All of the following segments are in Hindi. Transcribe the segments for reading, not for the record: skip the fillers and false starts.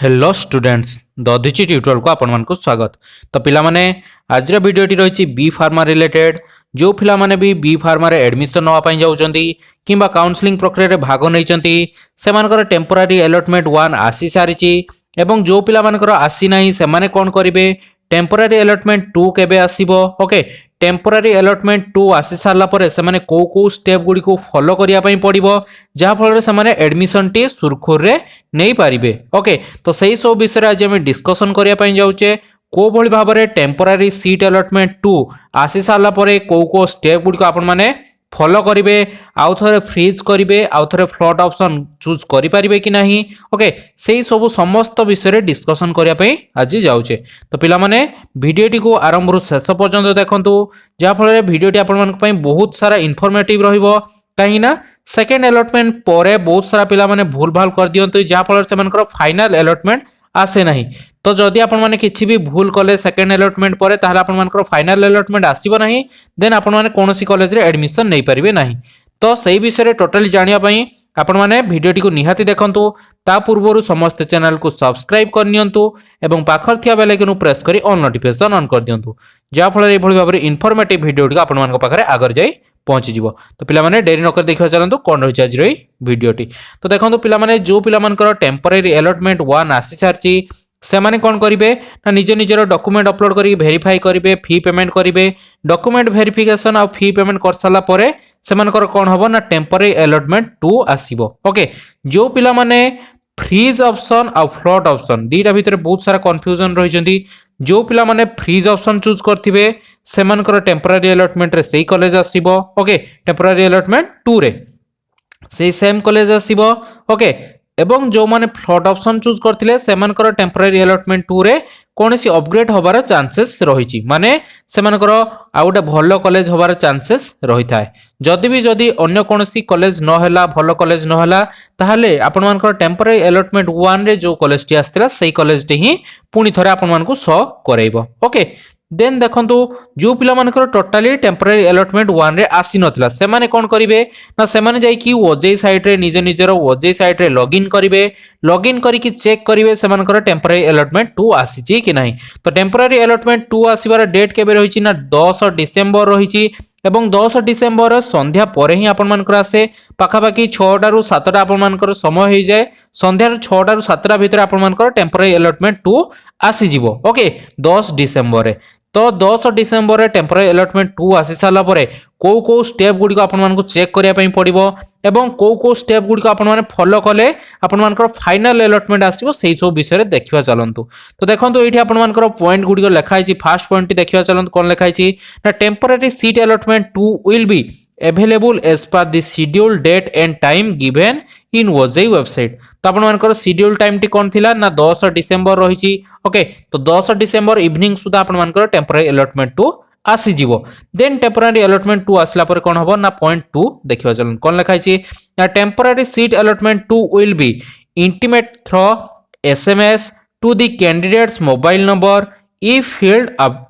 हेलो स्टूडेंट्स दधिची ट्यूटोरियल को आपण मानक स्वागत। तो पिला माने आज वीडियोटी रही बी फार्मा रिलेटेड जो पिला माने भी बी फार्मा रे एडमिशन नवा पई जाउचंती किंबा काउंसलिंग प्रक्रिया रे भाग नैचंती सेमानकर टेम्पोरारी अलॉटमेंट 1 आसी सारिची एवं जो पिला मानकर आसी नाही से माने कोन करिवे टेम्पोरारी अलॉटमेंट 2 केबे आसीबो। ओके टेम्पोरारी अलॉटमेंट 2 आसी सारला परे से माने को स्टेप गुडी को फॉलो करिया पई पड़िबो जहा फल रे से माने एडमिशन टी सुरखुर रे नै पारिबे। ओके तो सही सब विषय आज हम डिस्कशन करिया पई जाउचे को भली भाव रे टेम्पोरारी सीट अलॉटमेंट 2 आसी सारला परे को स्टेप गुडी को आपण माने फॉलो करिवे आउ थरे फ्रीज करिवे आउ थरे फ्लॉट ऑप्शन चूज करि परिबे कि नाही। ओके सेही सब समस्त विषय रे डिस्कशन करिया पई आज जाउचे। तो पिला माने वीडियोटी को आरंभ रु शेष पर्यंत देखंतु जा फल रे वीडियोटी आपण मन पई बहुत सारा इन्फॉर्मेटिव रहिबो काहे ना सेकंड अलॉटमेंट परे बहुत सारा पिला माने भूल भाल कर दियंतु जा फल से मनकर फाइनल अलॉटमेंट आसे नाही। तो जदि आपण माने किछि भी भूल कले सेकंड अलॉटमेंट परे ताहले आपण मानकर फाइनल अलॉटमेंट आसीबो नाही देन आपण माने कोनोसी कॉलेज रे एडमिशन नै परिबे नाही। तो सही विषय रे टोटली जानिया पई आपण माने वीडियोटी को निहाती देखंतु ता पूर्वरु समस्त चैनल को सब्सक्राइब कर नियंतु एवं पाखर थिया बेल आइकन प्रेस करी ऑल नोटिफिकेशन ऑन कर दियंतु जा फल रे भली भाबरे इन्फॉर्मेटिव वीडियोटी आपण मानक पाखरे आगर जाई पहुंची जीवो। तो पिला माने देरी नकर देखियो चलंतु कोन रही आज रही वीडियोटी। तो देखंतु पिला माने जो पिला मानकर टेम्पोरारी अलॉटमेंट 1 आसी सारची से माने कोन करिवे ना निज निजर डॉक्यूमेंट अपलोड करी वेरीफाई करिवे फी पेमेंट करिवे डॉक्यूमेंट वेरिफिकेशन आ फी पेमेंट कर साला परे से मानकर कोन हबो ना टेम्पोरारी अलॉटमेंट 2 आसीबो। ओके जो पिला माने फ्रीज ऑप्शन आ फ्लॉट ऑप्शन दीटा भितर बहुत सारा कंफ्यूजन रही जंती जो पिला माने फ्रीज ऑप्शन चूज करथिबे से मानकर टेम्पोरारी अलॉटमेंट रे सेही कॉलेज आसीबो। ओके टेम्पोरारी अलॉटमेंट 2 रे सेही सेम कॉलेज आसीबो। ओके एवं जो माने फ्लॉट ऑप्शन चूज करथिले से मानकर टेम्पोरारी अलॉटमेंट 2 रे कोनसी अपग्रेड होबार चांसेस रहिची माने से मानकर आ गोटे भलो कॉलेज होबार चांसेस रही थाए जदि अन्य कोनसी कॉलेज न हला भलो कॉलेज न हला ताहले आपण मानकर टेम्पोरारी अलॉटमेंट 1 रे जो कॉलेज टी आस्थिला सेही कॉलेज टी ही पुनी थरे आपण मानकु शो करैबो। ओके देन देखंतु जो पिला मानकर टोटली टेम्पोरारी अलॉटमेंट 1 रे आसी नथिला से माने कोन करिवे ना से माने जाई कि ओजे साइट रे निज निजर ओजे साइट रे लॉगिन करिवे लॉगिन करी कि चेक करिवे से मानकर टेम्पोरारी अलॉटमेंट 2 आसी छि कि नाही। तो टेम्पोरारी अलॉटमेंट 2 आसीबार डेट केबे रहिछि ना 10 डिसेंबर रहिछि एवं 10 डिसेंबर संध्या परे ही आपण मानकर आसे पाखापाखि 6टा रु 7टा आपण मानकर समय हो जाए संध्या 6टा रु 7टा भीतर आपण मानकर टेम्पोरारी अलॉटमेंट 2 आसी जिवो। ओके 10 डिसेंबर रे तो 10 डिसेंबर रे टेम्पोरारी अलॉटमेंट 2 आसी साला परे को स्टेप गुडी को आपण मानको चेक करिया पई पड़िबो एवं को स्टेप गुडी को आपण माने फॉलो कले आपण मानकर फाइनल अलॉटमेंट आसीबो सेही सब विषय रे देखिबा चलंतु। तो देखंतु एठी आपण मानकर पॉइंट गुडी को लिखा हिची फर्स्ट पॉइंट टी देखिबा चलंतु कोन लिखा हिची ना temporary seat allotment 2 will be available as per the schedule date and time given in Ojee website। तो आपण मानकर शेड्यूल टाइम टी कोन थिला ना 10 डिसेंबर रहिची। ओके तो 10 डिसेंबर इवनिंग सुदा आपण मानकर टेम्पोरारी अलॉटमेंट 2 आसी जीवो देन टेम्पोरारी अलॉटमेंट 2 आसला पर कोन हबो ना पॉइंट 2 देखिबा चलन कोन लिखा हिची ना temporary seat allotment 2 will be intimate through SMS to the candidate's mobile number if filled up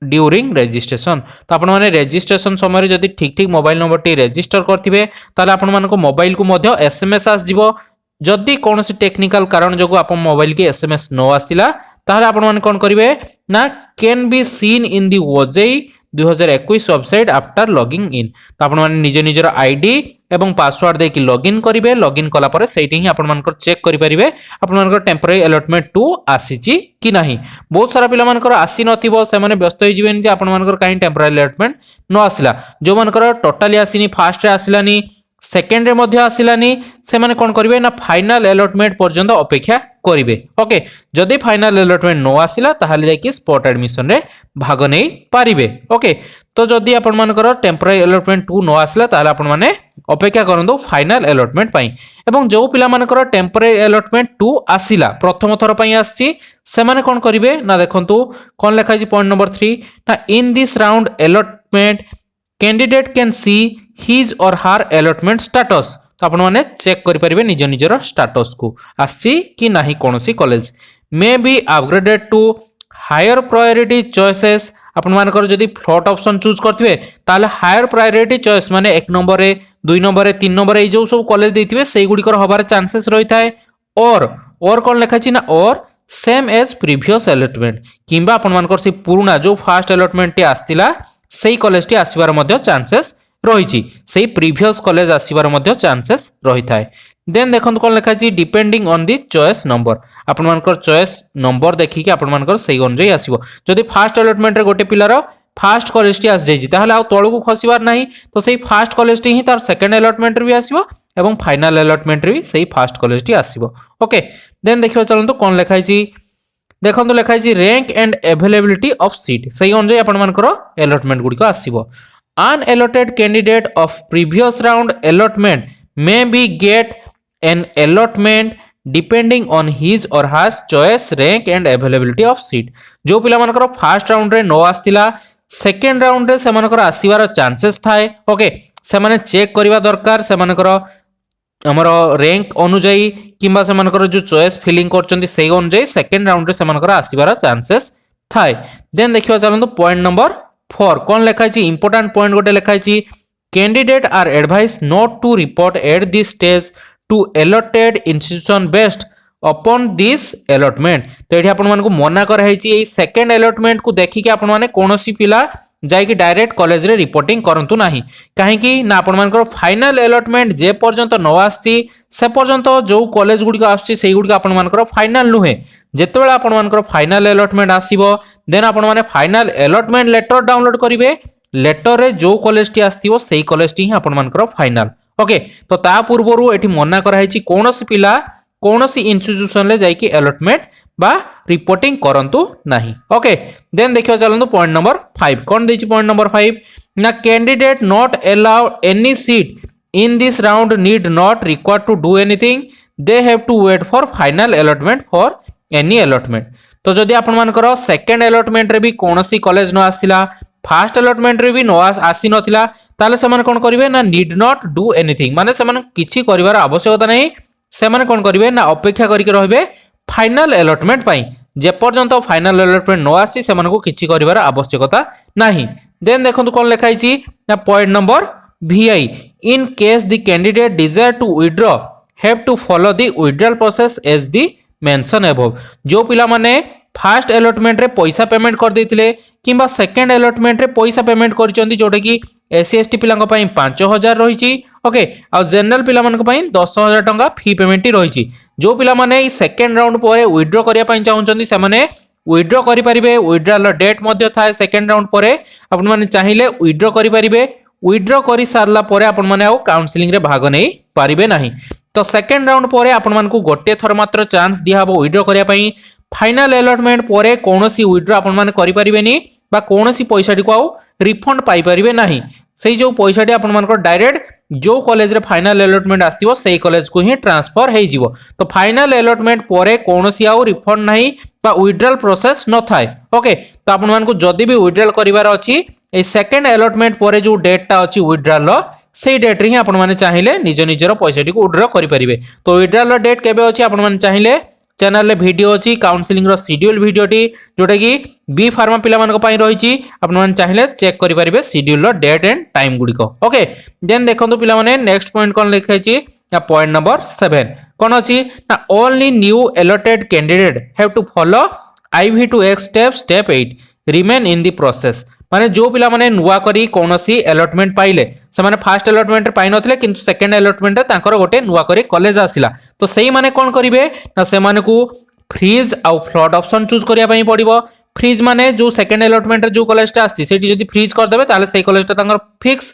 during registration. तो आपण माने रजिस्ट्रेशन समय जदि ठीक ठीक मोबाइल नंबर टी रजिस्टर करथिबे ताले आपण मानको मोबाइल को मध्य एसएमएस आस जिवो जदि कोनोसी टेक्निकल कारण जगो आपण मोबाइल के एसएमएस नो आसिला ताले आपण माने कोन करिवे ना कैन बी सीन इन दी ओजे 2021 वेबसाइट आफ्टर लॉगिंग इन। तो आपण माने निज निजर आईडी एवं पासवर्ड दे कि लॉगिन करिवे लॉगिन कला परे सेठी ही आपण मानकर चेक करि परिबे आपण मानकर टेम्पोरारी अलॉटमेंट 2 आसीची कि नाही। बहुत सारा पिला मानकर आसी नथिबो से माने व्यस्त होई जिवेन जे आपण मानकर काई टेम्पोरारी अलॉटमेंट न आसिला जो मानकर टोटली आसीनी फर्स्ट रे आसिलानी सेकंड रे मध्ये आसिलानी से माने कोन करिवे ना फाइनल अलॉटमेंट पर्यंत अपेक्षा करिवे। ओके जदि फाइनल अलॉटमेंट नो आसिला ताहाले जाय कि स्पॉट एडमिशन रे भाग नै पारिबे। ओके तो जदि आपण मानकर टेम्पोरारी अलॉटमेंट 2 नो आसिला ताहाले आपण माने अपेक्षा करंदो फाइनल अलॉटमेंट पई एवं जो पिला मानकर टेम्पोरारी अलॉटमेंट 2 आसिला प्रथम थर पई आछि से माने कोन करिवे ना देखंतु कोन लिखा छि पॉइंट नंबर 3 ना इन this round allotment candidate can see his और हर अलॉटमेंट स्टेटस। तो आपण माने चेक करि परिबे निज निजर स्टेटस को आछि कि नाही कोनोसी कॉलेज मे बी upgraded to higher priority choices आपण मानकर जदि फ्लॉट ऑप्शन चूज करथिबे ताले हायर प्रायोरिटी चॉइस माने 1 नंबर रे 2 नंबर रे 3 नंबर ए जो सब कॉलेज देथिबे सेही गुडी कर होबार चांसेस रही थाए और और कौन लिखाई ना और सेम एज प्रीवियस अलॉटमेंट किंबा आपण मानकर से पुराना जो फास्ट अलॉटमेंट टी आस्तिला सेही कॉलेज टी आसीबार मध्य चांसेस रही सेही प्रीवियस कॉलेज आसीबार मध्य चांसेस रही थाए। देन देखंतु कोन लिखा छी depending on the choice number आपण मानकर चॉइस नंबर देखि कि आपण मानकर सेही अनुଯାयी आसीबो। जदि फास्ट अलॉटमेंट रे गोटे पिलार फास्ट कॉलेज टी आस जाई ताहले आ तळु को खसिबार नाही तो सेही फास्ट कॉलेज टी ही तार सेकंड अलॉटमेंट रे भी आसीबो एवं फाइनल अलॉटमेंट रे भी सेही फास्ट कॉलेज टी आसीबो। ओके देन देखियो चलंतु कोन लिखाई छी देखंतु लिखाई छी rank and availability of seat सेही अनुଯାयी आपण मानकर अलॉटमेंट गुडी को आसीबो। Unallotted candidate of previous round allotment may be get an allotment depending on his or her choice rank and availability of seat। जो पिला मानकर फर्स्ट राउंड रे नो आस्तिला सेकंड राउंड रे से मानकर आसीबार चांसेस थाए। ओके से माने चेक करबा दरकार से मानकर हमरो रैंक अनुଯାयी किंबा से मानकर जो चॉइस फिलिंग करचंती सेही अनुଯାयी सेकंड राउंड रे से मानकर आसीबार चांसेस थाए। देन देखिबा चलंतु पॉइंट नंबर 4 कौन लिखाई छी इंपोर्टेंट पॉइंट गोटे लिखाई छी candidate are advise not to report at this stage to allotted institution based upon this allotment. तो ये आपण मानकु मना कर है ये सेकंड अलॉटमेंट को देखि कि आपण माने कोनोसी पिला जाई कि डायरेक्ट कॉलेज रे रिपोर्टिंग करंतु नाही काहे कि ना आपण मानकर फाइनल अलॉटमेंट जे पर्यंत न आसी से पर्यंत जो कॉलेज गुडी को आछि सेही गुडी आपण मानकर फाइनल नुहे जेतेबेला आपण मानकर फाइनल अलॉटमेंट आसीबो देन आपण माने फाइनल अलॉटमेंट लेटर डाउनलोड करिवे लेटर रे जो कॉलेज टी आस्तिबो सेही कॉलेज टी ही आपण मानकर फाइनल। ओके तो ता पूर्वरु एठी मना करा है कोनोसी पिला कोनोसी इंस्टीट्यूशन ले जाई कि अलॉटमेंट बा रिपोर्टिंग करंतु नाही। ओके देन देखियो चलंतु पॉइंट नंबर 5 कोन देछि पॉइंट नंबर 5 ना candidate not allow any seat in this round need not require to do anything they have to wait for final allotment for any allotment. तो जदि आपण मानकर सेकंड अलॉटमेंट रे भी कोनोसी कॉलेज न आसिला फास्ट अलॉटमेंट रे भी न आसी नथिला ताले से माने कोन करिवे ना नीड नॉट डू एनीथिंग माने से माने किछि करिवार आवश्यकता नहीं से माने कोन करिवे ना अपेक्षा करिके रहबे फाइनल अलॉटमेंट पाई जे पर्यंत फाइनल अलॉटमेंट न आसी से माने को किछि करिवार आवश्यकता नाही। देन देखंतु कोन लिखाई छी ना point number VI in case the candidate desire to withdraw have to follow the withdrawal process as the mention above. जो पिला माने फास्ट अलॉटमेंट रे पैसा पेमेंट कर देथिले किंबा सेकंड अलॉटमेंट रे पैसा पेमेंट करचंती जोटा कि SC ST पिलांक पई 5000 रहिची। ओके आ जनरल पिला मानक पई 10000 टंका फी पेमेंट रहिची। जो पिला माने ई सेकंड राउंड परे विथड्रॉ करिया पई चाहउचंती से माने विथड्रॉ करि परिबे विथड्रॉल डेट मध्ये थाए सेकंड राउंड परे आपण माने चाहिले विथड्रॉ करि परिबे विथड्रॉ करि सारला परे आपण माने आ काउंसलिंग रे भाग नै परिबे नाही। तो सेकंड राउंड परे आपण मानकु गोटे थर मात्र चांस दिया हबो विथड्रॉ करिया पई फाइनल अलॉटमेंट परे कोनोसी विथड्रॉ आपण माने करि परिबेनी बा कोनोसी पैसाटी को आ रिफंड पाई परिबे नाही सेही जो पैसाटी आपण मानकर डायरेक्ट जो कॉलेज रे फाइनल अलॉटमेंट आस्तिबो सेही कॉलेज को ही ट्रांसफर हे जिवो। तो फाइनल अलॉटमेंट परे कोनोसी आ रिफंड नाही बा विथड्रॉल प्रोसेस न थाए। ओके तो आपण मानकु जदी भी विथड्रॉल करिवार अछि ए सेकंड अलॉटमेंट परे जो डेट ता अछि विथड्रॉल से डेट रे ही आपण माने चाहिले निज निजर पैसाटी को विथड्रॉ करि परिबे। तो विथड्रॉल डेट केबे अछि आपण माने चाहिले चैनल रे वीडियो अछि काउंसलिंग रो शेड्यूल वीडियो टी जोटा कि बी फार्मा पिला मानक पई रहिछि आपण माने चाहिले चेक करि परिबे शेड्यूल रो डेट एंड टाइम गुडी को। ओके देन देखंतु पिला माने नेक्स्ट पॉइंट कोन लिखाइ छि या पॉइंट नंबर 7 कोन अछि ना only new allotted candidate have to follow IV to X step 8 remain in the process. माने जो पिला माने नुवा करी कोनोसी अलॉटमेंट पाइले से माने फास्ट अलॉटमेंट रे पाइ नथिले किंतु सेकंड अलॉटमेंट रे तांकर गोटे नुवा करी कॉलेज आसिला तो सेही माने कोन करिवे ना से माने को फ्रीज आ फ्लड ऑप्शन चूज करिया पई पड़िबो। फ्रीज माने जो सेकंड अलॉटमेंट रे जो कॉलेज ता आसी सेठी जदी फ्रीज कर देबे ताले सेही कॉलेज ता तांकर फिक्स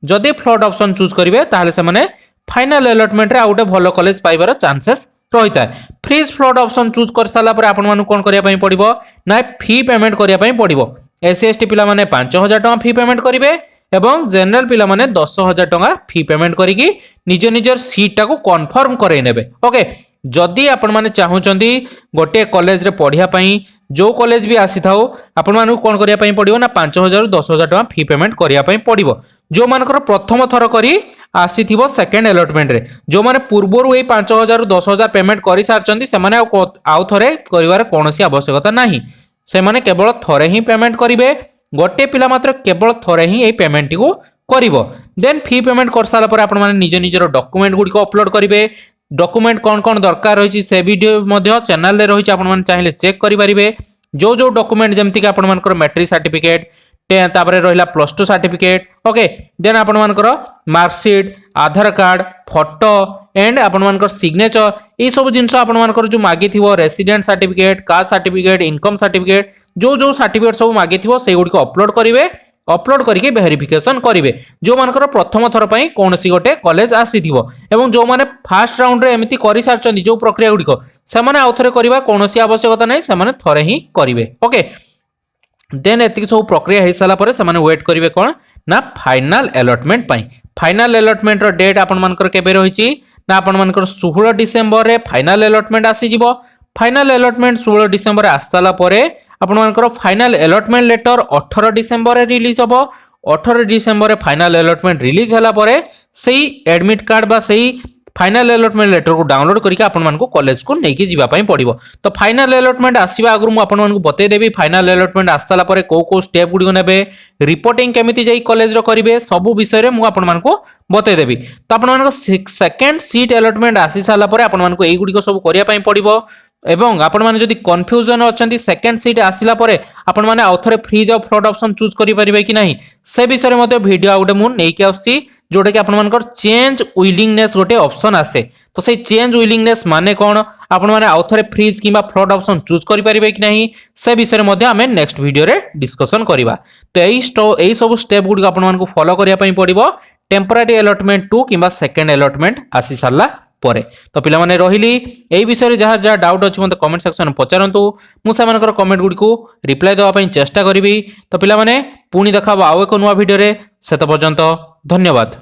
जदी फ्लड ऑप्शन चूज करिवे ताले से माने फाइनल अलॉटमेंट रे आ गोटे भलो कॉलेज पाइबार चांसेस रहिता है। फ्रीज फ्लड ऑप्शन चूज कर साला पर आपण मानु कोन करिया पई पड़िबो ना फी पेमेंट करिया पई पड़िबो। SC ST पिला माने 5000 टका फी पेमेंट करिवे एवं जनरल पिला माने 10000 टका फी पेमेंट करिकी निज निजर सीट टाको कन्फर्म करई नेबे। ओके जदी आपण माने चाहुचंदी गोटे कॉलेज रे पढिया पई जो कॉलेज भी आसी थाओ आपण मानु कोन करिया पई पड़िबो ना 5000 रु 10000 टका फी पेमेंट करिया पई पड़िबो। जो मानकर प्रथम थर करी आसी थिबो सेकंड अलॉटमेंट रे जो माने पूर्वरु ए 5000 रु 10000 पेमेंट करि सारचंदी से माने आउ थरे करिवार कोनोसी आवश्यकता नाही से माने केवल थरे ही पेमेंट करिवे गोटे पिला मात्र केवल थरे ही ए पेमेंट को करिवो। देन फी पेमेंट कर साला पर आपण माने निज निजर डॉक्यूमेंट गुडी को अपलोड करिवे डॉक्यूमेंट कौन कौन दरकार रही से वीडियो मध्य चैनल रे रही आपण माने चाहिले चेक करि परिबे। जो जो डॉक्यूमेंट जेमति कि आपण मानकर मैट्रिक सर्टिफिकेट तापरे रहिला +2 सर्टिफिकेट ओके देन आपण मानकर marksheet Aadhaar card photo and आपण मानकर सिग्नेचर ए सब जिंस आपण मानकर जो मागी थिवो resident certificate caste certificate income certificate जो जो सर्टिफिकेट सब मागी थिवो से गुडी को अपलोड करिवे। अपलोड करके वेरिफिकेशन करेंगे जो मानकर प्रथम थर पर कौन सी गोटे कॉलेज आसीथिवो एवं जो माने फास्ट राउंड रे एमिति करि सारचंदी जो प्रक्रिया गुडी को से माने आउथरे करबा कोनोसी आवश्यकता नै से माने थरे ही करिवे ओके। देन एतिक सब प्रक्रिया हे साला परे से माने वेट करिवे कोन ना फाइनल अलॉटमेंट पई। फाइनल अलॉटमेंट रो डेट आपण मानकर केबे रहिछि ना आपण मानकर 16 डिसेंबर रे फाइनल अलॉटमेंट आसी जिवो। फाइनल अलॉटमेंट 16 डिसेंबर आसाला परे आपण मानकर फाइनल अलॉटमेंट लेटर 18 डिसेंबर रे रिलीज होबो। 18 डिसेंबर रे फाइनल अलॉटमेंट रिलीज हला परे सेही एडमिट कार्ड बा सेही फाइनल अलॉटमेंट लेटर को डाउनलोड करके आपण मानको कॉलेज को नेकी जिबा पई पड़िबो। तो फाइनल अलॉटमेंट आसीबा आगु मु आपण मानको बतै देबी फाइनल अलॉटमेंट आसाला परे को स्टेप गुडी नेबे रिपोर्टिंग केमिति जाई कॉलेज रो करिवे सब विषय रे मु आपण मानको बतै देबी। तो आपण मानको सेकंड सीट अलॉटमेंट आसी साला परे आपण मानको एई गुडी को सब करिया पई पड़िबो एवं आपण माने जदि कंफ्यूजन अछंती सेकंड सीट आसिला परे आपण माने आउथरे freeze or float option choose करि परिबे कि नाही से विषय रे मते वीडियो आउटे मु नै के आछि जोटा कि आपण मानकर चेंज विलिंगनेस गोटे ऑप्शन आसे। तो से चेंज विलिंगनेस माने कोन आपण माने आउथरे फ्रीज किबा फ्रॉड ऑप्शन चूज करि परिबे कि नाही से विषय रे मते हमें नेक्स्ट वीडियो रे डिस्कशन करिबा। तो एई सब स्टेप गुडी आपण मानको फॉलो करिया पई पड़िबो टेम्पररी अलॉटमेंट 2 किबा सेकंड अलॉटमेंट आसी सारला परे। तो पिला माने रहिली एई विषय रे जहा डाउट अछि मते कमेंट सेक्शन में पचारंतु मु से मानकर कमेंट गुडी को रिप्लाई देवा पई चेष्टा करिवि। तो पिला माने पुनी देखाबो आउ एको नुवा वीडियो रे सेत पर्यंत धन्यवाद।